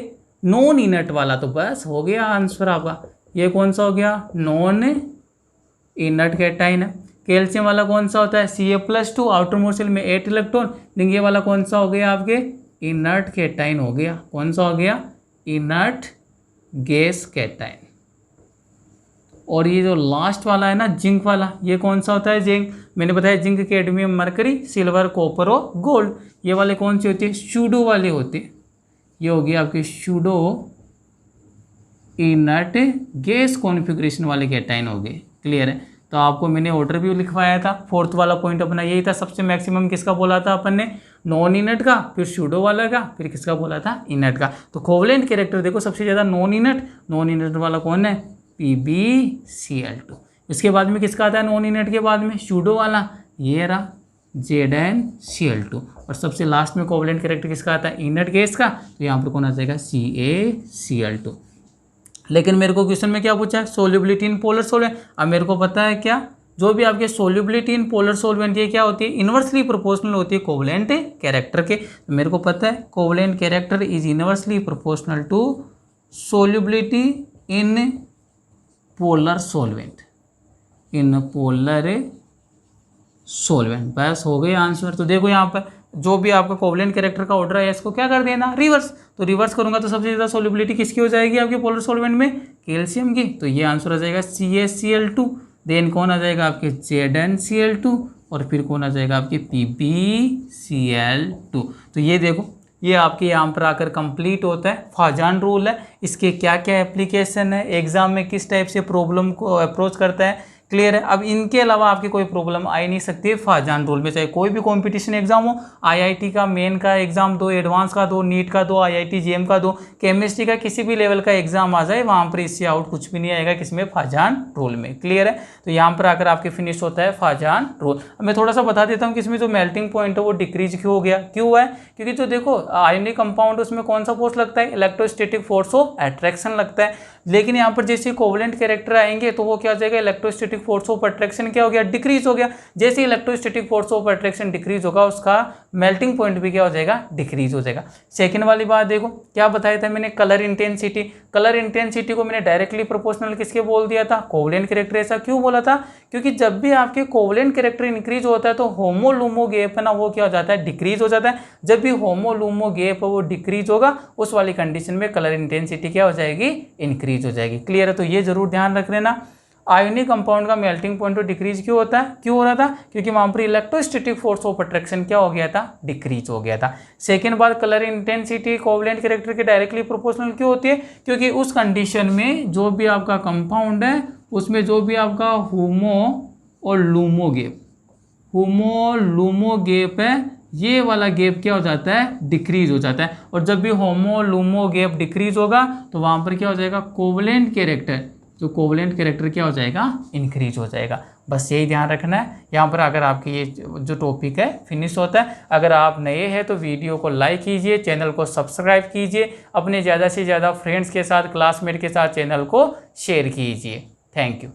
Speaker 1: नॉन इनर्ट वाला। तो बस हो गया आंसर आपका, ये कौन सा हो गया नॉन इनर्ट कैटाइन है। कैल्शियम वाला कौन सा होता है Ca+2, आउटर मोस्ट शेल में 8 इलेक्ट्रॉन। लेकिन ये वाला कौन सा हो गया आपके इनर्ट कैटाइन हो गया। कौन सा हो गया इनर्ट गैस कैटाइन। और ये जो लास्ट वाला है ना जिंक वाला, ये कौन सा होता है जिंक, मैंने बताया zinc cadmium mercury silver copper और गोल्ड। ये वाले कौन से होते हैं सूडो वाले होते हैं। ये हो गया आपके सूडो इनर्ट गैस कॉन्फ़िगरेशन वाले कैटाइन हो गए। क्लियर है, तो आपको मैंने ऑर्डर भी लिखवाया था। फोर्थ वाला पॉइंट अपना यही था, सबसे मैक्सिमम किसका बोला था अपन ने, नॉन इनर्ट का, फिर सूडो वाला का, फिर किसका बोला था इनर्ट का। तो कोवलेंट कैरेक्टर देखो सबसे ज़्यादा नॉन इनर्ट वाला कौन है PbCl2। इसके बाद में किसका आता है नॉन इनर्ट के बाद में सूडो वाला, ये रहा ZnCl2। और सबसे लास्ट में कोवलेंट कैरेक्टर किसका आता है, इनर्ट गैस का, तो यहाँ पर कौन आ जाएगा, CaCl2। लेकिन मेरे को क्वेश्चन में क्या पूछा है, सोल्युबिलिटी इन पोलर सॉल्वेंट। अब मेरे को पता है क्या, जो भी आपके सोल्युबिलिटी इन पोलर सॉल्वेंट ये क्या होती है, इनवर्सली प्रोपोर्शनल होती है कोवलेंट कैरेक्टर के। तो मेरे को पता है covalent character is inversely proportional to solubility in polar solvent, in polar solvent. बस हो गई आंसर। तो देखो यहाँ पर जो भी आपका कोवलेंट कैरेक्टर का ऑर्डर है इसको क्या कर देना, रिवर्स। तो रिवर्स करूंगा तो सबसे ज़्यादा सोल्युबिलिटी किसकी हो जाएगी आपके पोलर सॉल्वेंट में, कैल्शियम की। तो ये आंसर आ जाएगा CaCl2। देन कौन आ जाएगा आपके ZnCl2, और फिर कौन आ जाएगा आपके PbCl2। तो ये देखो ये आपके यहाँ पर आकर कंप्लीट होता है फाजान रूल है। इसके क्या क्या एप्लीकेशन है, एग्जाम में किस टाइप से प्रॉब्लम को अप्रोच करता है, क्लियर है। अब इनके अलावा आपकी कोई प्रॉब्लम आ ही नहीं सकती है फाजान रूल में, चाहे कोई भी कंपटीशन एग्जाम हो, IIT का मेन का एग्जाम दो, एडवांस का दो, नीट का दो, IIT JM का दो, केमिस्ट्री का किसी भी लेवल का एग्जाम आ जाए वहाँ पर इससे आउट कुछ भी नहीं आएगा किसमें, फाजान रूल में, क्लियर है। तो यहाँ पर आकर आपके फिनिश होता है फाजान रूल। अब मैं थोड़ा सा बता देता हूँ कि इसमें जो मेल्टिंग पॉइंट है वो डिक्रीज क्यों हो गया, क्यों हुआ है, क्योंकि जो देखो आयनिक कंपाउंड उसमें कौन सा फोर्स लगता है, इलेक्ट्रोस्टैटिक फोर्स ऑफ अट्रैक्शन लगता है। लेकिन यहाँ पर जैसे कोवलेंट कैरेक्टर आएंगे तो वो क्या हो जाएगा, इलेक्ट्रोस्टैटिक फोर्स ऑफ अट्रैक्शन क्या हो गया, डिक्रीज हो गया। जैसे electrostatic force of attraction decrease होगा उसका मेल्टिंग पॉइंट भी क्या हो जाएगा, डिक्रीज हो जाएगा। सेकंड वाली बात देखो क्या बताया था मैंने, कलर इंटेंसिटी। कलर इंटेंसिटी को मैंने डायरेक्टली प्रोपोर्शनल किसके बोल दिया था, कोवलेंट कैरेक्टर। ऐसा क्यों बोला था, क्योंकि जब भी आपके कोवलेंट कैरेक्टर इंक्रीज होता है तो होमो लूमो गैप है ना वो क्या हो जाता है, डिक्रीज हो जाता है। जब भी होमो लूमो गैप वो डिक्रीज होगा उस वाली कंडीशन में कलर इंटेंसिटी क्या हो जाएगी, इंक्रीज हो जाएगी, क्लियर है। तो ये जरूर ध्यान रख लेना। आयोनिक कंपाउंड का मेल्टिंग पॉइंट तो डिक्रीज क्यों होता है, क्यों हो रहा था, क्योंकि वहां पर इलेक्ट्रोस्टैटिक फोर्स ऑफ अट्रैक्शन क्या हो गया था, डिक्रीज हो गया था। सेकेंड बात, कलर इंटेंसिटी कोवलेंट कैरेक्टर के डायरेक्टली प्रोपोर्शनल क्यों होती है, क्योंकि उस कंडीशन में जो भी आपका कंपाउंड है उसमें जो भी आपका होमो और लूमो गैप, होमो लूमो गैप है ये वाला गैप क्या हो जाता है, डिक्रीज हो जाता है। और जब भी होमो लूमो गैप डिक्रीज होगा तो वहां पर क्या हो जाएगा, कोवलेंट कैरेक्टर, जो कोवलेंट कैरेक्टर क्या हो जाएगा, इंक्रीज हो जाएगा। बस यही ध्यान रखना है। यहाँ पर अगर आपकी ये जो टॉपिक है फिनिश होता है। अगर आप नए हैं तो वीडियो को लाइक कीजिए, चैनल को सब्सक्राइब कीजिए, अपने ज़्यादा से ज़्यादा फ्रेंड्स के साथ, क्लासमेट के साथ चैनल को शेयर कीजिए। Thank you.